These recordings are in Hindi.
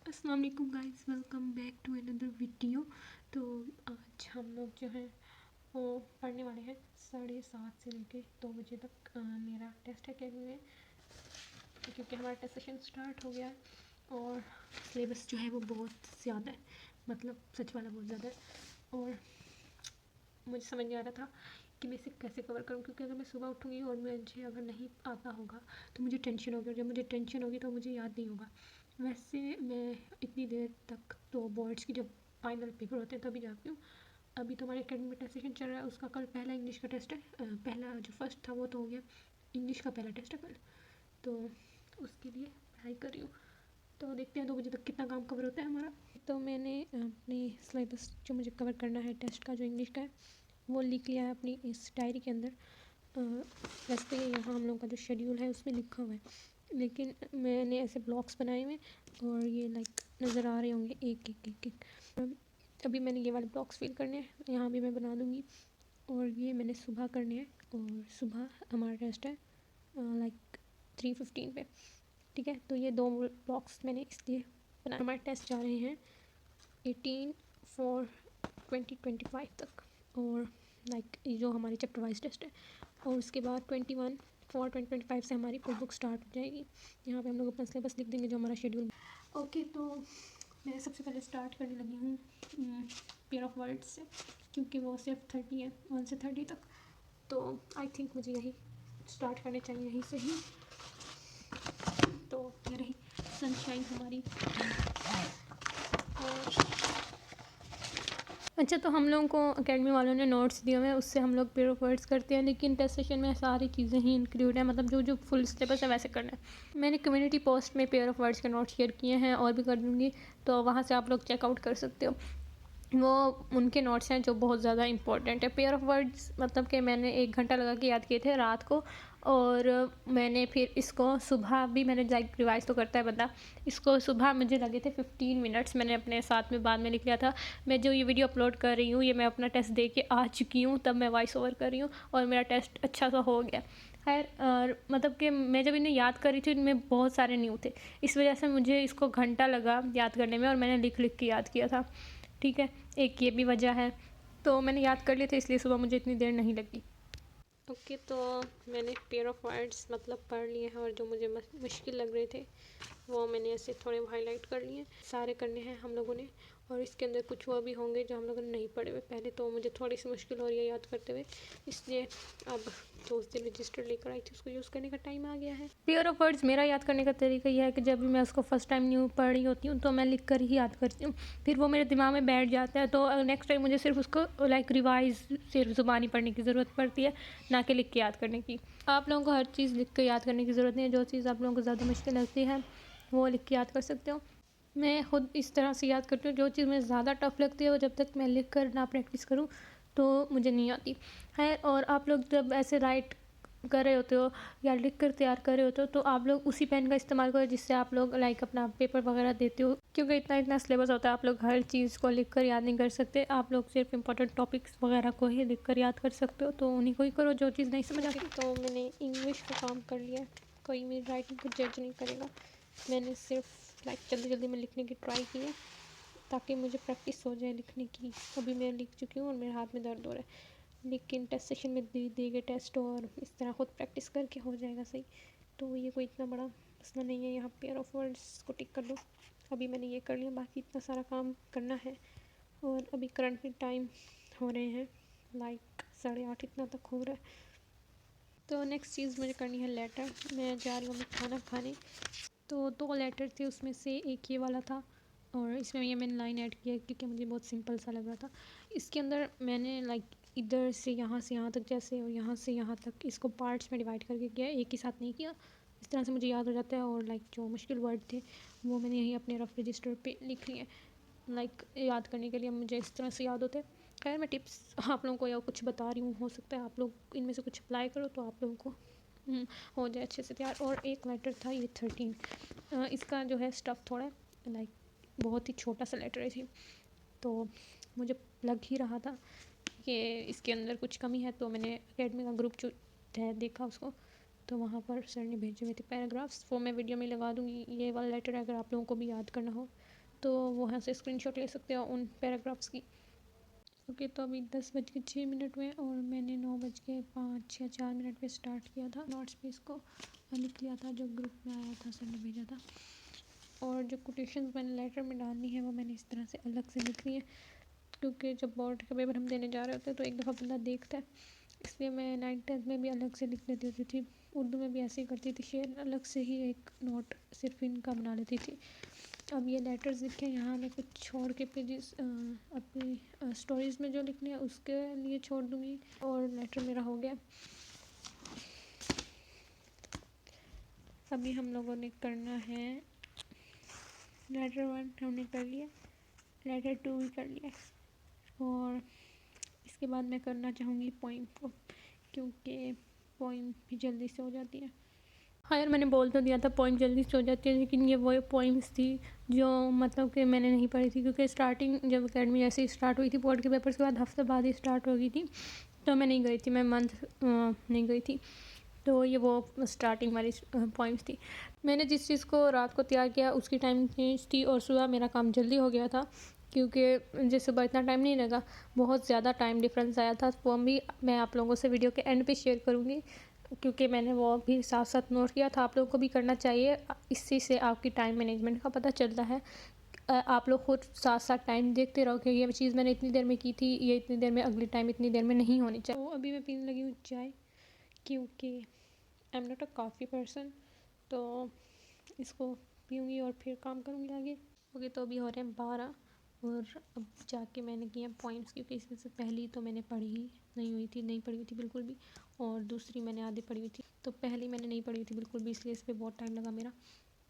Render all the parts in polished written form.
अस्सलाम वालेकुम guys, welcome back to another video. तो आज हम लोग जो है वो पढ़ने वाले हैं 7:30 से लेके 2 बजे तक। मेरा टेस्ट है अकेडमी में, क्योंकि हमारा टेस्ट सेशन स्टार्ट हो गया है और सिलेबस जो है वो बहुत ज़्यादा है, मतलब सच वाला बहुत ज़्यादा है। और मुझे समझ नहीं आ रहा था कि मैं इसे कैसे कवर करूँ, क्योंकि अगर मैं सुबह उठूँगी और मुझे अगर नहीं आता होगा तो मुझे टेंशन होगी, और जब मुझे टेंशन होगी तो मुझे याद नहीं होगा। वैसे मैं इतनी देर तक तो बोर्ड्स की जब फाइनल पेपर होते हैं तभी जाती हूँ। अभी तो हमारे अकेडमी में टेस्ट सेशन चल रहा है, उसका कल पहला इंग्लिश का टेस्ट है। पहला जो फर्स्ट था वो तो हो गया, इंग्लिश का पहला टेस्ट है कल, तो उसके लिए पढ़ाई कर रही हूँ। तो देखते हैं 2 बजे तक कितना काम कवर होता है हमारा। तो मैंने अपनी सिलेबस जो मुझे कवर करना है टेस्ट का, जो इंग्लिश का है, वो लिख लिया है अपनी इस डायरी के अंदर। वैसे तो ये यहाँ हम लोगों का जो शेड्यूल है उसमें लिखा हुआ है, लेकिन मैंने ऐसे ब्लॉक्स बनाए हुए और ये लाइक नज़र आ रहे होंगे एक एक एक एक। अभी मैंने ये वाले ब्लॉक्स फिल करने हैं, यहाँ भी मैं बना दूँगी। और ये मैंने सुबह करने हैं, और सुबह हमारा टेस्ट है लाइक 3:15 पे, ठीक है। तो ये 2 ब्लॉक्स मैंने इसलिए बनाए। हमारे टेस्ट जा रहे हैं 18/4/2025 तक, और लाइक ये जो हमारी चैप्टर वाइज टेस्ट है। और उसके बाद 21/4/2025 से हमारी फुल बुक स्टार्ट हो जाएगी। यहाँ पे हम लोग अपना सिलेबस लिख देंगे जो हमारा शेड्यूल। ओके, तो मैं सबसे पहले स्टार्ट करने लगी हूँ पेयर ऑफ वर्ड्स से, क्योंकि वो सिर्फ 30 है, 1 से 30 तक। तो आई थिंक मुझे यही स्टार्ट करने चाहिए, यहीं से ही। तो ये रही सनशाइन हमारी। अच्छा, तो हम लोगों को एकेडमी वालों ने नोट्स दिए हुए हैं, उससे हम लोग पेयर ऑफ वर्ड्स करते हैं, लेकिन टेस्ट सेशन में सारी चीज़ें ही इंक्लूड है, मतलब जो जो फुल सिलेबस है वैसे करना है। मैंने कम्युनिटी पोस्ट में पेयर ऑफ वर्ड्स के नोट्स शेयर किए हैं, और भी कर दूँगी, तो वहाँ से आप लोग चेकआउट कर सकते हो। वो उनके नोट्स हैं जो बहुत ज़्यादा इंपॉर्टेंट है। पेयर ऑफ वर्ड्स मतलब कि मैंने 1 घंटा लगा के याद किए थे रात को, और मैंने फिर इसको सुबह भी मैंने लाइक रिवाइज़ तो करता है बंदा, इसको सुबह मुझे लगे थे 15 मिनट्स। मैंने अपने साथ में बाद में लिख लिया था। मैं जो ये वीडियो अपलोड कर रही हूँ, ये मैं अपना टेस्ट दे के आ चुकी हूँ, तब मैं वॉइस ओवर कर रही हूँ, और मेरा टेस्ट अच्छा सा हो गया। खैर, मतलब कि मैं जब इन्हें याद कर रही थी, इनमें बहुत सारे न्यू थे, इस वजह से मुझे इसको घंटा लगा याद करने में, और मैंने लिख लिख के याद किया था, ठीक है। एक ये भी वजह है, तो मैंने याद कर लिए थे, इसलिए सुबह मुझे इतनी देर नहीं लगी। ओके, तो मैंने पेयर ऑफ वर्ड्स मतलब पढ़ लिए हैं, और जो मुझे मुश्किल लग रहे थे वो मैंने ऐसे थोड़े हाईलाइट कर लिए। सारे करने हैं हम लोगों ने, और इसके अंदर कुछ वो भी होंगे जो हम लोगों ने नहीं पढ़े हुए पहले, तो मुझे थोड़ी सी मुश्किल हो रही है याद करते हुए, इसलिए अब तो उस दिन रजिस्टर लेकर आई थी, उसको यूज़ करने का टाइम आ गया है। पेयर ऑफ वर्ड्स मेरा याद करने का तरीका यह है कि जब भी मैं उसको फर्स्ट टाइम न्यू पढ़ रही होती हूँ तो मैं लिख कर ही याद करती हूँ, फिर वो मेरे दिमाग में बैठ जाता है, तो नेक्स्ट टाइम मुझे सिर्फ उसको लाइक रिवाइज सिर्फ ज़ुबानी पढ़ने की ज़रूरत पड़ती है, ना कि लिख के याद करने की। आप लोगों को हर चीज़ लिख के याद करने की ज़रूरत नहीं है, जो चीज़ आप लोगों को ज़्यादा मुश्किल लगती है वो लिख के याद कर सकते हो। मैं खुद इस तरह से याद करती हूँ, जो चीज़ मुझे ज़्यादा टफ लगती है वो जब तक मैं लिख कर ना प्रैक्टिस करूँ तो मुझे नहीं आती है। और आप लोग जब ऐसे राइट कर रहे होते हो या लिख कर तैयार कर रहे होते हो, तो आप लोग उसी पेन का इस्तेमाल करो जिससे आप लोग लाइक अपना पेपर वगैरह देते हो, क्योंकि इतना इतना सिलेबस होता है, आप लोग हर चीज़ को लिख कर याद नहीं कर सकते। आप लोग सिर्फ इंपॉर्टेंट टॉपिक्स वगैरह को ही लिख कर याद कर सकते हो, तो उन्हीं को ही करो जो चीज़ नहीं समझ आती। तो मैंने इंग्लिश का काम कर लिया, कोई मेरी राइटिंग को जज नहीं करेगा। मैंने सिर्फ लाइक जल्दी जल्दी में लिखने की ट्राई की है, ताकि मुझे प्रैक्टिस हो जाए लिखने की। अभी मैं लिख चुकी हूँ और मेरे हाथ में दर्द हो रहा है, लेकिन टेस्ट सेशन में दिए गए टेस्ट और इस तरह खुद प्रैक्टिस करके हो जाएगा सही, तो ये कोई इतना बड़ा मसला नहीं है। यहाँ पेयर ऑफ वर्ड्स को टिक कर दो। अभी मैंने ये कर लिया, बाकी इतना सारा काम करना है, और अभी करंटली टाइम हो रहे हैं लाइक 8:30 इतना तक हो रहा है। तो नेक्स्ट चीज़ मुझे करनी है लेटर। मैं जा रही हूँ खाना खाने, तो 2 लेटर थे, उसमें से एक ये वाला था, और इसमें ये मैंने लाइन ऐड किया क्योंकि मुझे बहुत सिंपल सा लग रहा था। इसके अंदर मैंने लाइक इधर से यहाँ तक जैसे, और यहाँ से यहाँ तक इसको पार्ट्स में डिवाइड करके किया, एक ही साथ नहीं किया। इस तरह से मुझे याद हो जाता है, और लाइक जो मुश्किल वर्ड थे वो मैंने यहीं अपने रफ रजिस्टर पे लिख लिए, लाइक याद करने के लिए मुझे इस तरह से याद होते हैं। खैर, मैं टिप्स आप लोगों को या कुछ बता रही हूँ, हो सकता है आप लोग इनमें से कुछ अप्लाई करो तो आप लोगों को हो जाए अच्छे से तैयार। और एक लेटर था ये 13, इसका जो है स्टफ़ थोड़ा लाइक बहुत ही छोटा सा लेटर है, तो मुझे लग ही रहा था कि इसके अंदर कुछ कमी है, तो मैंने एकेडमी का ग्रुप जो है देखा उसको, तो वहाँ पर सर ने भेजे हुए थे पैराग्राफ्स, वो मैं वीडियो में लगा दूँगी। ये वाला लेटर अगर आप लोगों को भी याद करना हो तो वहाँ से स्क्रीनशॉट ले सकते हो उन पैराग्राफ्स की। ओके, तो अभी 10:06 हुए और मैंने 9:05 या 4 पे स्टार्ट किया था। नोट्स पे इसको लिख लिया था जो ग्रुप में आया था, सर ने भेजा था। और जो कोटेशंस मैंने लेटर में डालनी है वो मैंने इस तरह से अलग से लिख ली है, क्योंकि जब बोर्ड का पेपर हम देने जा रहे होते हैं तो एक दफ़ा बंदा देखता है, इसलिए मैं 9th-10th में भी अलग से लिख लेती होती थी। उर्दू में भी ऐसे ही करती थी, शेर अलग से ही एक नोट सिर्फ इनका बना लेती थी। अब ये लेटर्स लिखे, यहाँ मैं कुछ छोड़ के पेजेस अपनी स्टोरीज़ में जो लिखने हैं उसके लिए छोड़ दूँगी। और लेटर मेरा हो गया। अभी हम लोगों ने करना है लेटर 1 हमने कर लिया, लेटर 2 भी कर लिया, और इसके बाद मैं करना चाहूँगी पोइम को, क्योंकि पोइम भी जल्दी से हो जाती है। हाँ यार, मैंने बोल तो दिया था पोइम जल्दी से हो जाती है, लेकिन ये वो पोइम्स थी जो मतलब कि मैंने नहीं पढ़ी थी, क्योंकि स्टार्टिंग जब अकेडमी जैसे ही स्टार्ट हुई थी, बोर्ड के पेपर्स के बाद हफ्ते बाद ही स्टार्ट हो गई थी, तो मैं नहीं गई थी, मैं मंथ नहीं गई थी। तो ये वो स्टार्टिंग वाली पोइम्स थी। मैंने जिस चीज़ को रात को तैयार किया उसकी टाइम चेंज थी, और सुबह मेरा काम जल्दी हो गया था, क्योंकि जैसे सुबह इतना टाइम नहीं लगा, बहुत ज़्यादा टाइम डिफरेंस आया था। वो भी मैं आप लोगों से वीडियो के एंड पे शेयर करूँगी, क्योंकि मैंने वो भी साथ साथ नोट किया था। आप लोगों को भी करना चाहिए, इसी से आपकी टाइम मैनेजमेंट का पता चलता है। आप लोग खुद साथ साथ टाइम देखते रहो कि ये चीज़ मैंने इतनी देर में की थी, ये इतनी देर में, अगली टाइम इतनी देर में नहीं होनी चाहिए। तो अभी मैं पीने लगी हूँ चाय, क्योंकि I am not a coffee person, तो इसको पीऊँगी और फिर काम करूँगी आगे। ओके, तो अभी हो रहे हैं 12, और अब जाके मैंने किया पॉइंट्स, क्योंकि इसमें से पहली तो मैंने पढ़ी ही नहीं पढ़ी हुई थी बिल्कुल भी, और दूसरी मैंने आधी पढ़ी हुई थी। तो पहली मैंने नहीं पढ़ी हुई थी बिल्कुल भी, इसलिए इस पर बहुत टाइम लगा मेरा,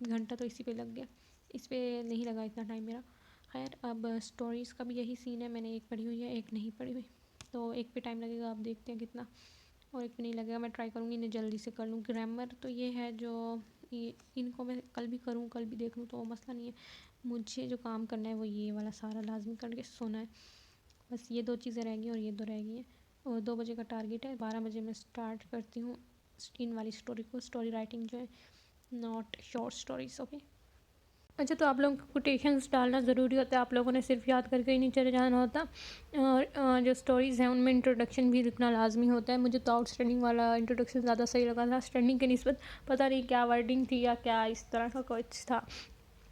घंटा तो इसी पे लग गया, इस पर नहीं लगा इतना टाइम मेरा। खैर, अब स्टोरीज़ का भी यही सीन है, मैंने एक पढ़ी हुई है, एक नहीं पढ़ी हुई, तो एक पे टाइम लगेगा, आप देखते हैं कितना, और एक पे नहीं लगेगा। मैं ट्राई करूँगी इन्हें जल्दी से कर लूँ। ग्रामर तो ये है जो ये इनको मैं कल भी करूँ, कल भी देख लूँ, तो वो मसला नहीं है। मुझे जो काम करना है वो ये वाला सारा लाजमी करके सोना है, बस ये 2 चीज़ें रह गई और ये 2 रह गई हैं। और 2 बजे का टारगेट है, 12 बजे मैं स्टार्ट करती हूँ इन वाली स्टोरी को, स्टोरी राइटिंग जो है, नॉट शॉर्ट स्टोरीज। ओके, अच्छा, तो आप लोगों को कोटेशंस डालना ज़रूरी होता है, आप लोगों ने सिर्फ याद करके ही नहीं चले जाना होता। और जो स्टोरीज़ हैं उनमें इंट्रोडक्शन भी लिखना लाजमी होता है। मुझे तो आउटस्टैंडिंग वाला इंट्रोडक्शन ज़्यादा सही लगा था, स्टैंडिंग की निस्बत पता नहीं क्या वर्डिंग थी या क्या इस तरह का कुछ था,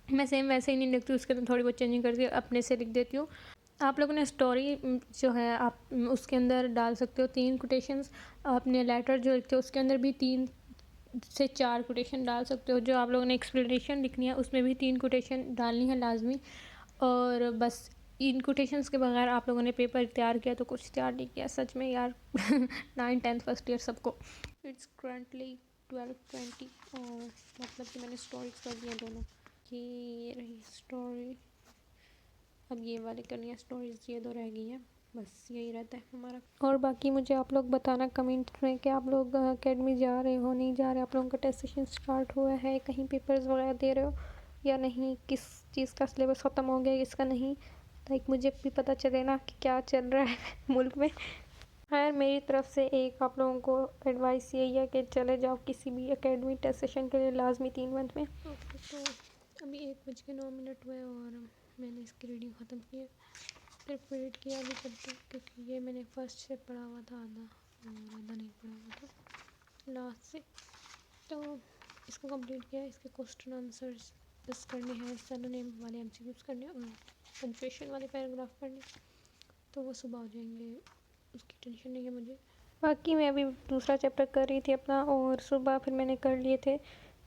मैं सेम वैसे ही नहीं लिखती, उसके अंदर थोड़ी बहुत चेंजिंग करके अपने से लिख देती हूँ। आप लोगों ने स्टोरी जो है आप उसके अंदर डाल सकते हो 3 कोटेशंस, अपने लेटर जो लिखते हो उसके अंदर भी 3 से 4 कोटेशन डाल सकते हो। जो आप लोगों ने एक्सप्लेनेशन लिखनी है उसमें भी 3 कोटेशन डालनी है लाजमी। और बस इन कोटेशंस के बगैर आप लोगों ने पेपर तैयार किया तो कुछ तैयार नहीं किया सच में यार। 9th 10th फर्स्ट ईयर सबको। इट्स करंटली 12:20 और मतलब कि मैंने स्टोरीज कर दी हैं दोनों। ये रही स्टोरी, अब ये वाली करनी है स्टोरीज, ये 2 रह गई हैं, बस यही रहता है हमारा। और बाकी मुझे आप लोग बताना कमेंट में कि आप लोग अकेडमी जा रहे हो, नहीं जा रहे, आप लोगों का टेस्ट सेशन स्टार्ट हुआ है, कहीं पेपर्स वगैरह दे रहे हो या नहीं, किस चीज़ का सिलेबस ख़त्म हो गया, किसका नहीं, लाइक मुझे भी पता चले ना कि क्या चल रहा है मुल्क में। खैर, मेरी तरफ से एक आप लोगों को एडवाइस यही है कि चले जाओ किसी भी एकेडमी टेस्ट सेशन के लिए लाजमी 3 मंथ में। ओके, तो अभी 1:09 हुए और मैंने इसकी रीडिंग ख़त्म की है, फिर पीरियड किया अभी चलते, क्योंकि ये मैंने फर्स्ट से पढ़ा हुआ था आधा, और आधा नहीं पढ़ा हुआ था लास्ट से, तो इसको कंप्लीट किया। इसके क्वेश्चन आंसर्स बस करने हैं, सरनेम वाले MCQs करने और पंक्चुएशन वाले पैराग्राफ पढ़ने, तो वो सुबह हो जाएंगे, उसकी टेंशन नहीं है मुझे। बाकी मैं अभी दूसरा चैप्टर कर रही थी अपना, और सुबह फिर मैंने कर लिए थे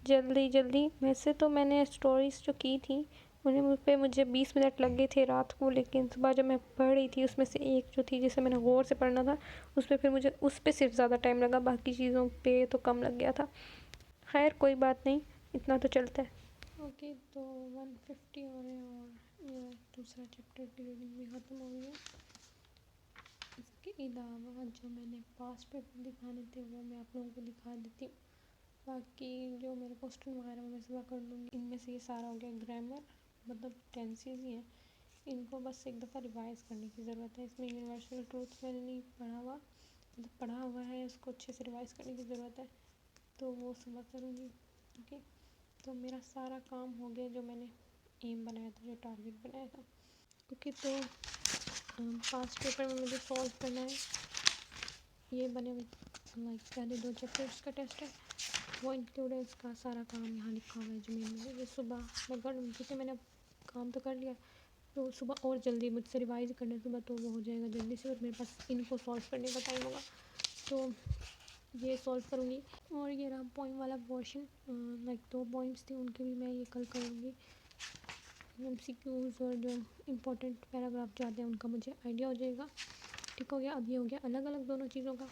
जल्दी। वैसे तो मैंने स्टोरीज़ जो की थी उन्हें मुझ पे मुझे 20 मिनट लग गए थे रात को, लेकिन सुबह जब मैं पढ़ रही थी उसमें से एक जो थी जिसे मैंने गौर से पढ़ना था उस पर फिर मुझे उस पर सिर्फ ज़्यादा टाइम लगा, बाकी चीज़ों पे तो कम लग गया था। खैर कोई बात नहीं, इतना तो चलता है। ओके, तो 1:50 हो रहे हैं और ये दूसरा चैप्टर की रीडिंग भी ख़त्म हो गई है। इसके अलावा जो मैंने पास्ट पेपर दिखाने थे वो मैं आप लोगों को दिखा देती हूँ। बाकी जो मेरे क्वेश्चन वगैरह मैं सुबह कर लूँगी। इनमें से ये सारा हो गया ग्रामर, मतलब टेंसेस ही हैं, इनको बस एक दफ़ा रिवाइज़ करने की ज़रूरत है। इसमें यूनिवर्सल ट्रूथ मैंने नहीं पढ़ा हुआ, मतलब पढ़ा हुआ है, इसको अच्छे से रिवाइज़ करने की ज़रूरत है। तो वो सुबह करूँगी। ओके, तो मेरा सारा काम हो गया जो मैंने एम बनाया था, जो टारगेट बनाया था। ओके, तो पास्ट पेपर में मुझे सॉल्व करना है। ये बने हुए लाइक पहले 2 चैप्टर्स का टेस्ट है, वो इंक्लूड है। इसका सारा काम यहाँ लिखा हुआ है जो मैंने ये सुबह मैं कर लूँगी, क्योंकि मैंने काम तो कर लिया, तो सुबह और जल्दी मुझसे रिवाइज करना है सुबह, तो वो हो जाएगा जल्दी से, और मेरे पास इनको सॉल्व करने का टाइम होगा, तो ये सॉल्व करूँगी। और ये रहा पोइम वाला पोर्शन, लाइक 2 पॉइंट्स थे, उनके भी मैं ये कल करूँगी। MCQs और जो इम्पोर्टेंट पैराग्राफ जो आते हैं उनका मुझे आइडिया हो जाएगा। ठीक हो गया। अब ये हो गया अलग अलग दोनों चीज़ों का।